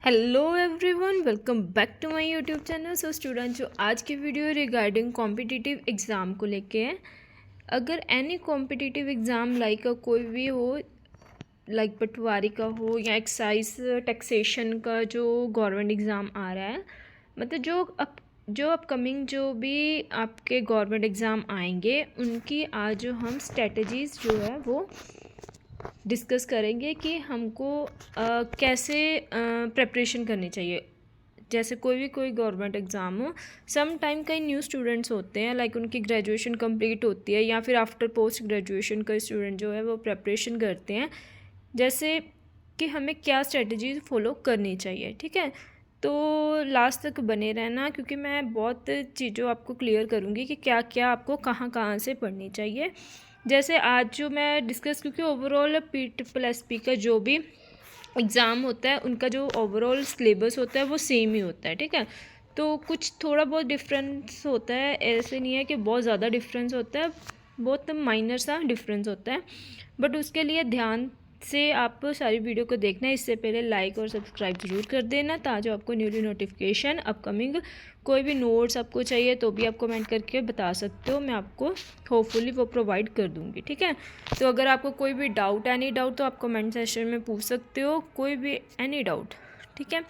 Hello everyone, welcome back to my YouTube channel. So student, जो आज की video regarding competitive exam को लेके है। अगर एनी कॉम्पिटिटिव एग्ज़ाम लाइक कोई भी हो, लाइक पटवारी का हो या एक्साइज टैक्सेशन का जो गवर्नमेंट एग्ज़ाम आ रहा है, मतलब जो अपकमिंग जो भी आपके गवर्नमेंट एग्ज़ाम आएंगे उनकी आज जो हम स्ट्रेटजीज़ जो है वो डिस्कस करेंगे कि हमको कैसे प्रिपरेशन करनी चाहिए। जैसे कोई गवर्नमेंट एग्ज़ाम हो, सम टाइम कई न्यू स्टूडेंट्स होते हैं, लाइक उनकी ग्रेजुएशन कंप्लीट होती है या फिर आफ्टर पोस्ट ग्रेजुएशन कई स्टूडेंट जो है वो प्रिपरेशन करते हैं, जैसे कि हमें क्या स्ट्रेटजी फॉलो करनी चाहिए। ठीक है, तो लास्ट तक बने रहना, क्योंकि मैं बहुत चीज़ों आपको क्लियर करूँगी कि क्या क्या आपको कहाँ कहाँ से पढ़नी चाहिए। जैसे आज जो मैं डिस्कस, क्योंकि ओवरऑल PSSP का जो भी एग्ज़ाम होता है उनका जो ओवरऑल सिलेबस होता है वो सेम ही होता है। ठीक है, तो कुछ थोड़ा बहुत डिफरेंस होता है, ऐसे नहीं है कि बहुत ज़्यादा डिफरेंस होता है, बहुत माइनर सा डिफरेंस होता है, बट उसके लिए ध्यान से आप सारी वीडियो को देखना है। इससे पहले लाइक और सब्सक्राइब ज़रूर कर देना, ताकि आपको न्यूली नोटिफिकेशन अपकमिंग कोई भी नोट्स आपको चाहिए तो भी आप कमेंट करके बता सकते हो, मैं आपको होपफुली वो प्रोवाइड कर दूँगी। ठीक है, तो अगर आपको कोई भी डाउट, एनी डाउट, तो आप कमेंट सेक्शन में पूछ सकते हो, कोई भी एनी डाउट। ठीक है,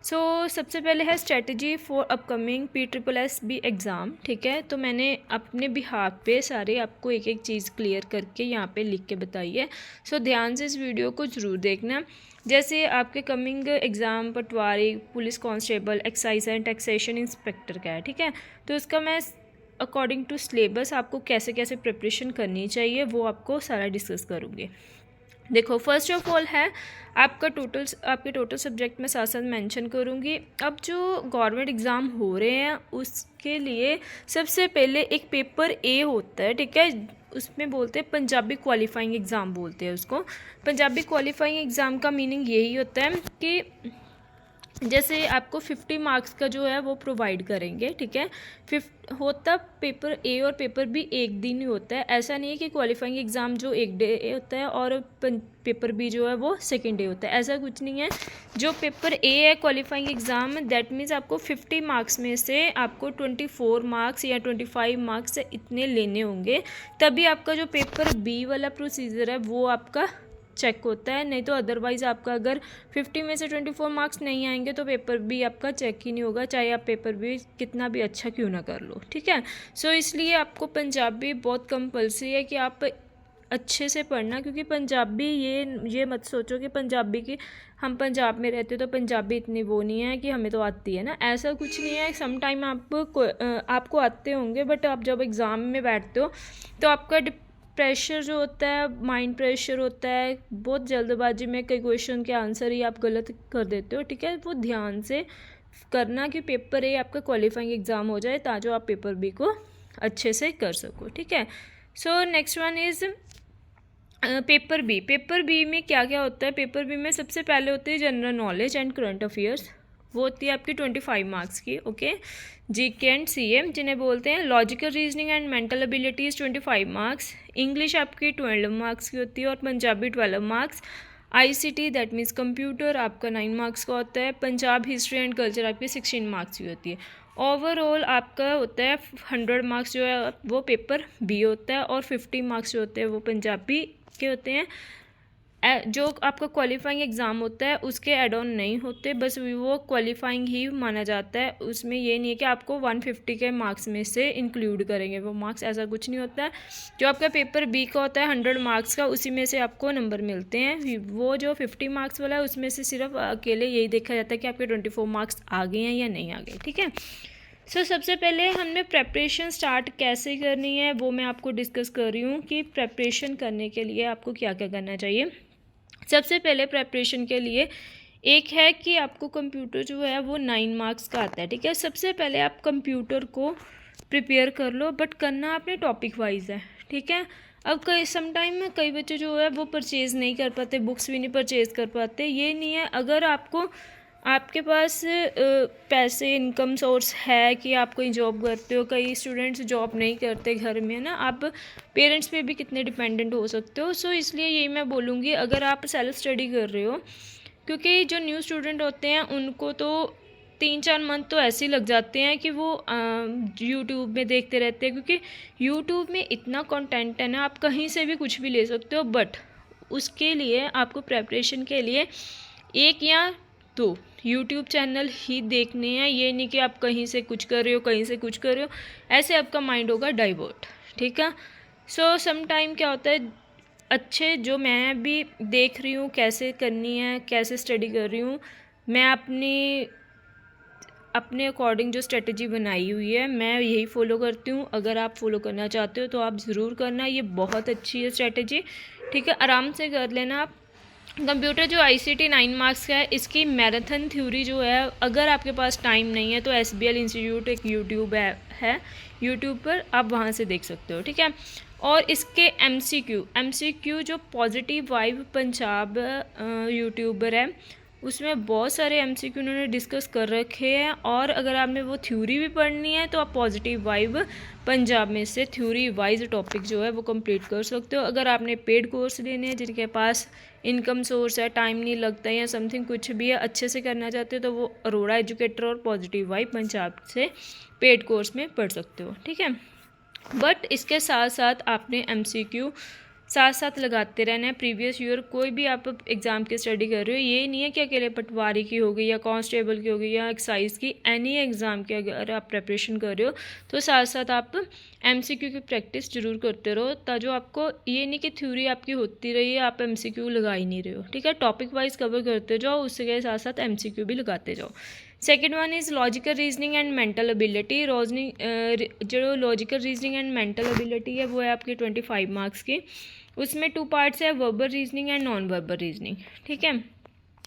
सो सबसे पहले है strategy for upcoming PSSB exam. ठीक है, तो मैंने अपने बिहाफ पे सारे आपको एक एक चीज़ क्लियर करके यहाँ पे लिख के बताई है। सो ध्यान से इस वीडियो को ज़रूर देखना। जैसे आपके coming exam Patwari, police constable, excise and taxation inspector का है। ठीक है, तो इसका मैं अकॉर्डिंग टू सिलेबस आपको कैसे कैसे प्रिपरेशन करनी चाहिए वो आपको सारा डिस्कस करूँगी। देखो, फर्स्ट ऑफ ऑल है आपके टोटल सब्जेक्ट में साथ साथ मेंशन करूँगी। अब जो गवर्नमेंट एग्ज़ाम हो रहे हैं उसके लिए सबसे पहले एक पेपर ए होता है। ठीक है, उसमें बोलते हैं पंजाबी क्वालिफाइंग एग्ज़ाम बोलते हैं उसको। पंजाबी क्वालिफाइंग एग्ज़ाम का मीनिंग यही होता है कि जैसे आपको 50 मार्क्स का जो है वो प्रोवाइड करेंगे। ठीक है, होता पेपर ए और पेपर बी एक दिन ही होता है। ऐसा नहीं है कि क्वालिफाइंग एग्ज़ाम जो एक डे होता है और पेपर बी जो है वो सेकेंड डे होता है, ऐसा कुछ नहीं है। जो पेपर ए है क्वालिफाइंग एग्ज़ाम, दैट मीन्स आपको 50 मार्क्स में से आपको 24 मार्क्स या 25 मार्क्स इतने लेने होंगे, तभी आपका जो पेपर बी वाला प्रोसीजर है वो आपका चेक होता है। नहीं तो अदरवाइज़ आपका अगर 50 में से 24 मार्क्स नहीं आएंगे तो पेपर भी आपका चेक ही नहीं होगा, चाहे आप पेपर भी कितना भी अच्छा क्यों ना कर लो। ठीक है, सो इसलिए आपको पंजाबी बहुत कंपलसरी है कि आप अच्छे से पढ़ना, क्योंकि पंजाबी ये मत सोचो कि पंजाबी की हम पंजाब में रहते तो पंजाबी इतनी वो नहीं है कि हमें तो आती है ना, ऐसा कुछ नहीं है। सम टाइम आपको आते होंगे, बट आप जब एग्ज़ाम में बैठते हो तो आपका प्रेशर जो होता है, माइंड प्रेशर होता है, बहुत जल्दबाजी में कई क्वेश्चन के आंसर ही आप गलत कर देते हो। ठीक है, वो ध्यान से करना कि पेपर ए आपका क्वालिफाइंग एग्ज़ाम हो जाए, ताकि आप पेपर बी को अच्छे से कर सको। ठीक है, so next one is paper B में क्या क्या होता है। पेपर बी में सबसे पहले होते हैं general knowledge and current affairs, वो होती है आपकी 25 मार्क्स की। ओके, GK एंड CA जिन्हें बोलते हैं। Logical reasoning and mental abilities 25 marks. English आपकी 12 मार्क्स की होती है और Punjabi 12 marks. ICT that means computer आपका 9 मार्क्स का होता है। पंजाब हिस्ट्री एंड कल्चर आपकी 16 मार्क्स की होती है। ओवरऑल आपका होता है 100 मार्क्स जो है वो पेपर बी होता है, और 50 मार्क्स जो होते हैं वो पंजाबी के होते हैं। जो आपका क्वालिफाइंग एग्ज़ाम होता है उसके एड ऑन नहीं होते, बस वो क्वालिफाइंग ही माना जाता है। उसमें ये नहीं है कि आपको 150 के मार्क्स में से इंक्लूड करेंगे वो मार्क्स, ऐसा कुछ नहीं होता है। जो आपका पेपर बी का होता है 100 मार्क्स का, उसी में से आपको नंबर मिलते हैं। वो जो 50 मार्क्स वाला है उसमें से सिर्फ अकेले यही देखा जाता है कि आपके 24 मार्क्स आ गए हैं या नहीं आ गए। ठीक है, सो सबसे पहले हमने प्रेपरेशन स्टार्ट कैसे करनी है वो मैं आपको डिस्कस कर रही हूँ कि प्रेपरेशन करने के लिए आपको क्या क्या करना चाहिए। सबसे पहले प्रेपरेशन के लिए एक है कि आपको कंप्यूटर जो है वो 9 मार्क्स का आता है। ठीक है, सबसे पहले आप कंप्यूटर को प्रिपेयर कर लो, बट करना अपने टॉपिक वाइज है। ठीक है, अब सम टाइम में कई बच्चे जो है वो परचेज़ नहीं कर पाते, बुक्स भी नहीं परचेज़ कर पाते। ये नहीं है, अगर आपके पास पैसे, इनकम सोर्स है कि आप कोई जॉब करते हो, कई स्टूडेंट्स जॉब नहीं करते घर में ना, आप पेरेंट्स पे भी कितने डिपेंडेंट हो सकते हो। सो इसलिए यही मैं बोलूँगी, अगर आप सेल्फ स्टडी कर रहे हो क्योंकि जो न्यू स्टूडेंट होते हैं उनको तो 3-4 मंथ तो ऐसे ही लग जाते हैं कि वो यूट्यूब में देखते रहते हैं, क्योंकि यूट्यूब में इतना कंटेंट है ना, आप कहीं से भी कुछ भी ले सकते हो। बट उसके लिए आपको प्रेपरेशन के लिए 1 या 2 यूट्यूब चैनल ही देखने हैं। ये नहीं कि आप कहीं से कुछ कर रहे हो, कहीं से कुछ कर रहे हो, ऐसे आपका माइंड होगा डाइवर्ट, ठीक है। सो सम टाइम क्या होता है, अच्छे जो मैं भी देख रही हूँ कैसे करनी है, कैसे स्टडी कर रही हूँ, मैं अपने अकॉर्डिंग जो स्ट्रेटजी बनाई हुई है मैं यही फॉलो करती हूँ। अगर आप फॉलो करना चाहते हो तो आप ज़रूर करना, ये बहुत अच्छी है स्ट्रेटजी, ठीक है। आराम से कर लेना आप। कंप्यूटर जो ICT 9 मार्क्स का है, इसकी मैराथन थ्योरी जो है, अगर आपके पास टाइम नहीं है तो SBL इंस्टीट्यूट एक यूट्यूब है यूट्यूब पर आप वहाँ से देख सकते हो, ठीक है। और इसके MCQ जो पॉजिटिव वाइब पंजाब यूट्यूबर है, उसमें बहुत सारे MCQ उन्होंने डिस्कस कर रखे हैं। और अगर आपने वो थ्योरी भी पढ़नी है तो आप पॉजिटिव वाइब पंजाब में से थ्योरी वाइज टॉपिक जो है वो कंप्लीट कर सकते हो। अगर आपने पेड कोर्स लेने हैं, जिनके पास इनकम सोर्स है, टाइम नहीं लगता है या समथिंग कुछ भी है, अच्छे से करना चाहते हो, तो वो अरोड़ा एजुकेटर और पॉजिटिव वाइब पंजाब से पेड कोर्स में पढ़ सकते हो, ठीक है। बट इसके साथ साथ आपने MCQ साथ साथ लगाते रहना है। प्रीवियस ईयर कोई भी आप एग्ज़ाम की स्टडी कर रहे हो, ये नहीं है कि अकेले पटवारी की हो गई या कांस्टेबल की हो गई या एक्साइज की, एनी एग्ज़ाम की अगर आप प्रिपरेशन कर रहे हो तो साथ साथ आप MCQ की प्रैक्टिस जरूर करते रहो, ताकि आपको ये नहीं कि थ्योरी आपकी होती रही है, आप MCQ लगा ही नहीं रहे हो, ठीक है। टॉपिक वाइज कवर करते जाओ, उसके साथ साथ MCQ भी लगाते जाओ। Second one is logical reasoning and mental ability. जो logical reasoning and mental ability है वो है आपकी 25 मार्क्स की। उसमें 2 पार्ट्स है, verbal reasoning and non verbal reasoning, ठीक है।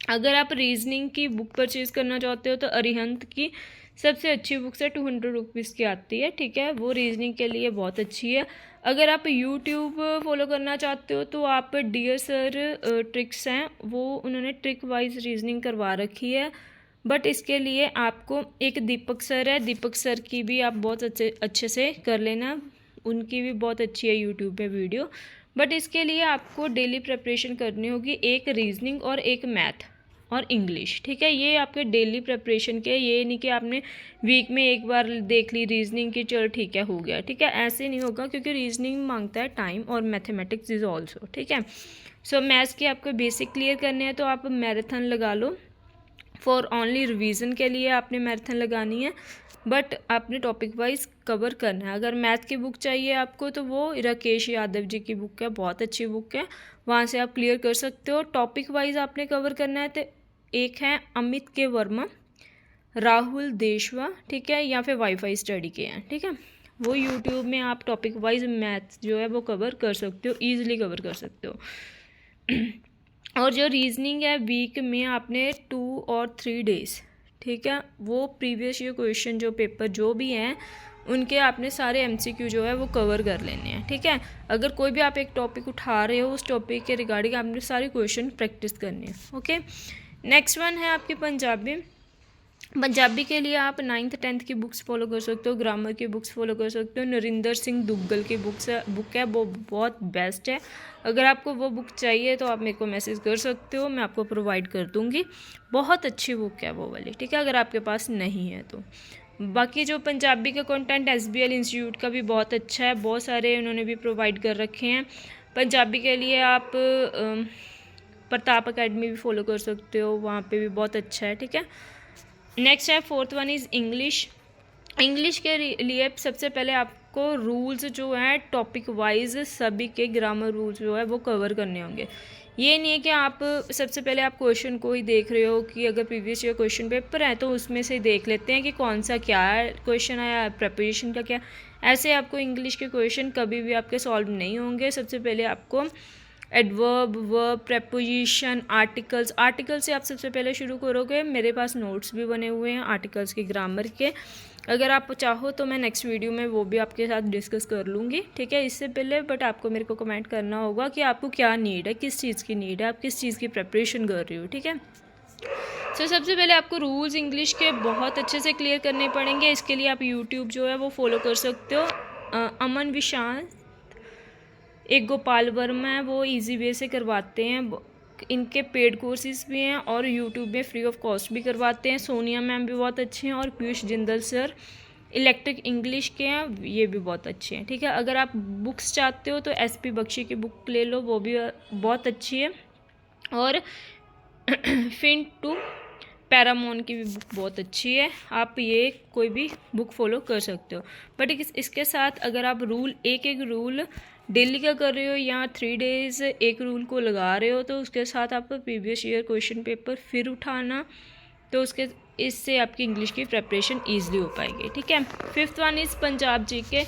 अगर आप रीजनिंग की बुक परचेज़ करना चाहते हो तो अरिहंत की सबसे अच्छी बुक्स है, 200 रुपीज़ की आती है, ठीक है। वो रीजनिंग के लिए बहुत अच्छी है। अगर आप यूट्यूब फॉलो करना चाहते हो तो आप डियर सर ट्रिक्स हैं, वो उन्होंने ट्रिक वाइज रीजनिंग करवा रखी है। बट इसके लिए आपको एक दीपक सर है, दीपक सर की भी आप बहुत अच्छे से कर लेना, उनकी भी बहुत अच्छी है यूट्यूब पे वीडियो। बट इसके लिए आपको डेली प्रिपरेशन करनी होगी, एक रीजनिंग और एक मैथ और इंग्लिश, ठीक है। ये आपके डेली प्रिपरेशन के, ये नहीं कि आपने वीक में एक बार देख ली रीजनिंग की, चलो ठीक है हो गया, ठीक है, ऐसे नहीं होगा, क्योंकि रीजनिंग मांगता है टाइम और मैथमेटिक्स इज ऑल्सो, ठीक है। सो मैथ्स के आपको बेसिक क्लियर करने हैं तो आप मैराथन लगा लो, फॉर ओनली रिवीजन के लिए आपने मैराथन लगानी है। बट आपने टॉपिक वाइज कवर करना है। अगर मैथ की बुक चाहिए आपको तो वो राकेश यादव जी की बुक है, बहुत अच्छी बुक है, वहाँ से आप क्लियर कर सकते हो। टॉपिक वाइज आपने कवर करना है तो एक है अमित के वर्मा, राहुल देशवा, ठीक है, या फिर वाईफाई स्टडी के हैं, ठीक है। वो यूट्यूब में आप टॉपिक वाइज मैथ जो है वो कवर कर सकते हो, ईजिली कवर कर सकते हो। और जो रीजनिंग है वीक में आपने 2 और 3 डेज, ठीक है, वो प्रीवियस ईयर क्वेश्चन जो पेपर जो भी हैं उनके आपने सारे MCQ जो है वो कवर कर लेने हैं, ठीक है। अगर कोई भी आप एक टॉपिक उठा रहे हो, उस टॉपिक के रिगार्डिंग आपने सारे क्वेश्चन प्रैक्टिस करने हैं, ओके। नेक्स्ट वन है आपकी पंजाबी के लिए आप 9th 10th की बुक्स फॉलो कर सकते हो, ग्रामर की बुक्स फॉलो कर सकते हो। नरिंदर सिंह दुग्गल की बुक है, वो बहुत बेस्ट है। अगर आपको वो बुक चाहिए तो आप मेरे को मैसेज कर सकते हो, मैं आपको प्रोवाइड कर दूँगी, बहुत अच्छी बुक है वो वाली, ठीक है, अगर आपके पास नहीं है तो। बाकी जो पंजाबी का कंटेंट SBL इंस्टीट्यूट का भी बहुत अच्छा है, बहुत सारे उन्होंने भी प्रोवाइड कर रखे हैं। पंजाबी के लिए आप प्रताप अकेडमी भी फॉलो कर सकते हो, वहाँ पे भी बहुत अच्छा है, ठीक है। नेक्स्ट है 4th वन इज़ इंग्लिश के लिए सबसे पहले आपको रूल्स जो हैं टॉपिक वाइज सभी के ग्रामर रूल्स जो है वो कवर करने होंगे। ये नहीं है कि आप सबसे पहले आप क्वेश्चन को ही देख रहे हो कि अगर प्रीवियस ईयर क्वेश्चन पेपर है तो उसमें से देख लेते हैं कि कौन सा क्या क्वेश्चन आया, प्रिपरेशन का क्या। ऐसे आपको इंग्लिश के क्वेश्चन कभी भी आपके सॉल्व नहीं होंगे। सबसे पहले आपको एडवर्ब, वर्ब, प्रेपोजिशन, आर्टिकल से आप सबसे पहले शुरू करोगे। मेरे पास नोट्स भी बने हुए हैं आर्टिकल्स के ग्रामर के, अगर आप चाहो तो मैं नेक्स्ट वीडियो में वो भी आपके साथ डिस्कस कर लूँगी, ठीक है। इससे पहले बट आपको मेरे को कमेंट करना होगा कि आपको क्या नीड है, किस चीज़ की नीड है, आप किस चीज़ की प्रेपरेशन कर रही हो, ठीक है। सो सबसे पहले आपको रूल्स इंग्लिश के बहुत अच्छे से क्लियर करने पड़ेंगे। इसके लिए आप यूट्यूब जो है वो फॉलो कर सकते हो। अमन विशाल, एक गोपाल वर्मा है, वो इजी वे से करवाते हैं, इनके पेड कोर्सेज भी हैं और यूट्यूब में फ्री ऑफ कॉस्ट भी करवाते हैं। सोनिया मैम भी बहुत अच्छे हैं और Piyush Jindal sir electric English के हैं, ये भी बहुत अच्छे हैं। ठीक है, अगर आप बुक्स चाहते हो तो SP बख्शी की बुक ले लो, वो भी बहुत अच्छी है। और फिन टू पैरामोन की भी बुक बहुत अच्छी है, आप ये कोई भी बुक फॉलो कर सकते हो। बट इसके साथ अगर आप एक रूल डेली का कर रहे हो या 3 डेज़ एक रूल को लगा रहे हो, तो उसके साथ आप प्रीवियस ईयर क्वेश्चन पेपर फिर उठाना, तो इससे आपकी इंग्लिश की प्रिपरेशन ईजिली हो पाएगी। ठीक है, 5th one is Punjab GK.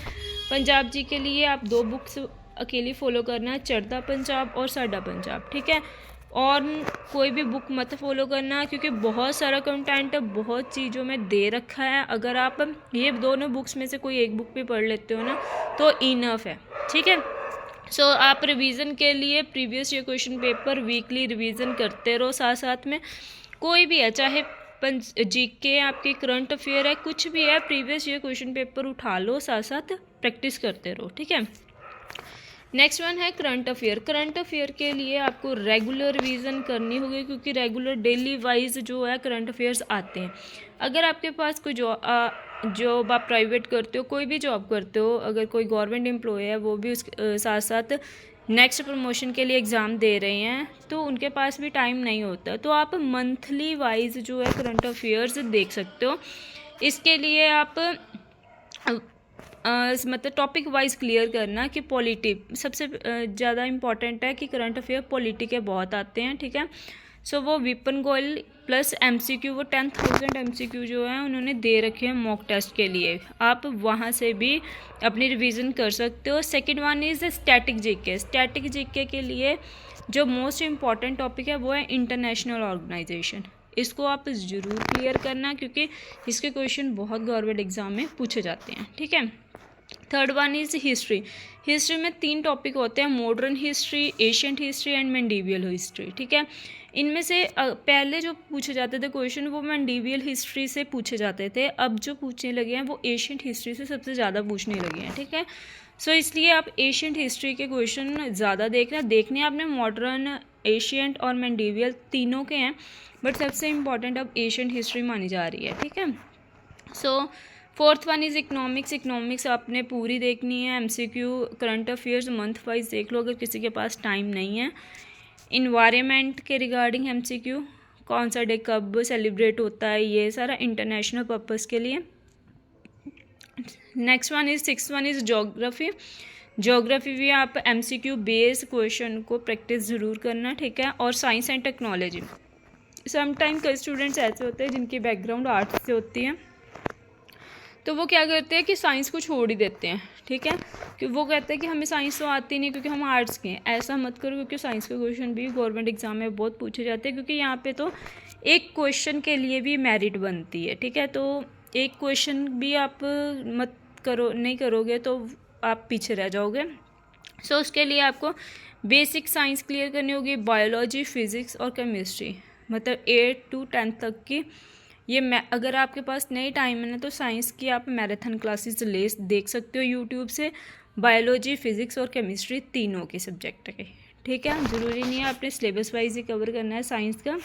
Punjab G के लिए आप 2 बुक्स अकेली फॉलो करना है, चढ़ता पंजाब और साडा पंजाब। ठीक है, और कोई भी बुक मत फॉलो करना क्योंकि बहुत सारा कंटेंट बहुत चीज़ों में दे रखा है। अगर आप ये दोनों बुक्स में से कोई एक बुक भी पढ़ लेते हो ना तो इनफ है। ठीक है, सो आप रिवीजन के लिए previous year question paper weekly revision करते रहो, साथ साथ में कोई भी है, चाहे जीके आपकी करंट अफेयर है, कुछ भी है, प्रीवियस ईयर क्वेश्चन पेपर उठा लो, साथ साथ प्रैक्टिस करते रहो। ठीक है, नेक्स्ट वन है करंट अफेयर। करंट अफेयर के लिए आपको रेगुलर रिवीजन करनी होगी क्योंकि रेगुलर डेली वाइज जो है करंट अफेयर्स आते हैं। अगर आपके पास कोई जॉब आप प्राइवेट करते हो, कोई भी जॉब करते हो, अगर कोई गवर्नमेंट एम्प्लॉय है वो भी उस साथ साथ नेक्स्ट प्रमोशन के लिए एग्ज़ाम दे रहे हैं, तो उनके पास भी टाइम नहीं होता, तो आप मंथली वाइज जो है करंट अफेयर्स देख सकते हो। इसके लिए आप मतलब टॉपिक वाइज क्लियर करना कि पॉलिटी सबसे ज़्यादा इम्पॉर्टेंट है कि करंट अफेयर पॉलिटी के बहुत आते हैं। ठीक है, सो वो विपन गोयल प्लस MCQ, वो 10,000 MCQ जो है उन्होंने दे रखे हैं मॉक टेस्ट के लिए, आप वहाँ से भी अपनी रिवीजन कर सकते हो। Second one is static GK. Static GK के लिए जो मोस्ट इम्पॉर्टेंट टॉपिक है वो है इंटरनेशनल ऑर्गेनाइजेशन, इसको आप ज़रूर क्लियर करना क्योंकि इसके क्वेश्चन बहुत गवर्नमेंट एग्जाम में पूछे जाते हैं। ठीक है, third one is history. History में 3 टॉपिक होते हैं, modern history, ancient history and medieval history. ठीक है, इनमें से पहले जो पूछे जाते थे क्वेश्चन वो मेडिवल हिस्ट्री से पूछे जाते थे, अब जो पूछने लगे हैं वो एशियंट हिस्ट्री से सबसे ज़्यादा पूछने लगे हैं। ठीक है, सो इसलिए आप एशियंट हिस्ट्री के क्वेश्चन ज़्यादा देखने आपने मॉडर्न, एशियंट और मेडिवल तीनों के हैं, बट सबसे इम्पॉर्टेंट अब एशियंट हिस्ट्री मानी जा रही है। ठीक है, so fourth one is economics. Economics आपने पूरी देखनी है, MCQ current affairs month wise देख लो अगर किसी के पास टाइम नहीं है। इन्वायरमेंट के रिगार्डिंग MCQ, कौन सा डे कब सेलिब्रेट होता है, ये सारा इंटरनेशनल पर्पस के लिए। Next one is 6th one is geography. Geography भी आप MCQ बेस्ड क्वेश्चन को प्रैक्टिस ज़रूर करना। ठीक है, और साइंस एंड टेक्नोलॉजी। समटाइम कई स्टूडेंट्स ऐसे होते हैं जिनकी बैकग्राउंड आर्ट्स से होती है, तो वो क्या करते हैं कि साइंस को छोड़ ही देते हैं। ठीक है, कि वो कहते हैं कि हमें साइंस तो आती नहीं क्योंकि हम आर्ट्स के हैं। ऐसा मत करो क्योंकि साइंस के क्वेश्चन भी गवर्नमेंट एग्जाम में बहुत पूछे जाते हैं, क्योंकि यहाँ पे तो एक क्वेश्चन के लिए भी मेरिट बनती है। ठीक है, तो एक क्वेश्चन भी आप नहीं करोगे तो आप पीछे रह जाओगे। सो उसके लिए आपको बेसिक साइंस क्लियर करनी होगी, बायोलॉजी, फिज़िक्स और केमिस्ट्री, मतलब 8 to 10 तक की। ये अगर आपके पास नहीं टाइम है ना तो साइंस की आप मैराथन क्लासेस देख सकते हो यूट्यूब से, बायोलॉजी, फिज़िक्स और केमिस्ट्री तीनों के सब्जेक्ट के। ठीक है, ज़रूरी नहीं है आपने सिलेबस वाइज ही कवर करना है साइंस का,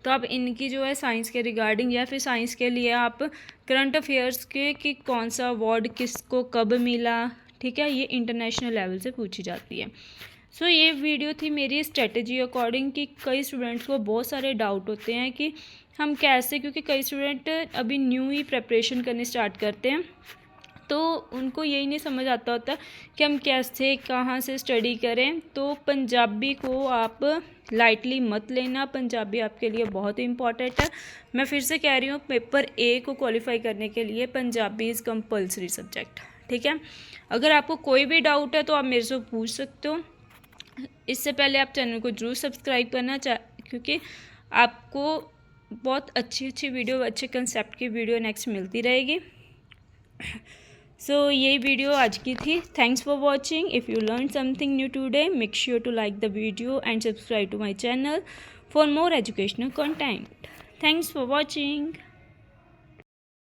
तो आप इनकी जो है साइंस के रिगार्डिंग या फिर साइंस के लिए आप करंट अफेयर्स के कि कौन सा अवार्ड किसको कब मिला, ठीक है, ये इंटरनेशनल लेवल से पूछी जाती है। सो ये वीडियो थी मेरी स्ट्रेटजी अकॉर्डिंग कि कई स्टूडेंट्स को बहुत सारे डाउट होते हैं कि हम कैसे, क्योंकि कई स्टूडेंट अभी न्यू ही प्रिपरेशन करने स्टार्ट करते हैं, तो उनको यही नहीं समझ आता होता कि हम कैसे कहाँ से स्टडी करें। तो पंजाबी को आप लाइटली मत लेना, पंजाबी आपके लिए बहुत इम्पॉर्टेंट है। मैं फिर से कह रही हूँ, पेपर A को क्वालिफाई करने के लिए पंजाबी इज़ कंपल्सरी सब्जेक्ट। ठीक है, अगर आपको कोई भी डाउट है तो आप मेरे से पूछ सकते हो। इससे पहले आप चैनल को जरूर सब्सक्राइब करना क्योंकि आपको बहुत अच्छी वीडियो, अच्छे कंसेप्ट की वीडियो नेक्स्ट मिलती रहेगी। सो यही वीडियो आज की थी। Thanks for watching. If you learn something new today, make sure to like the video and subscribe to my channel for more educational content. Thanks for watching.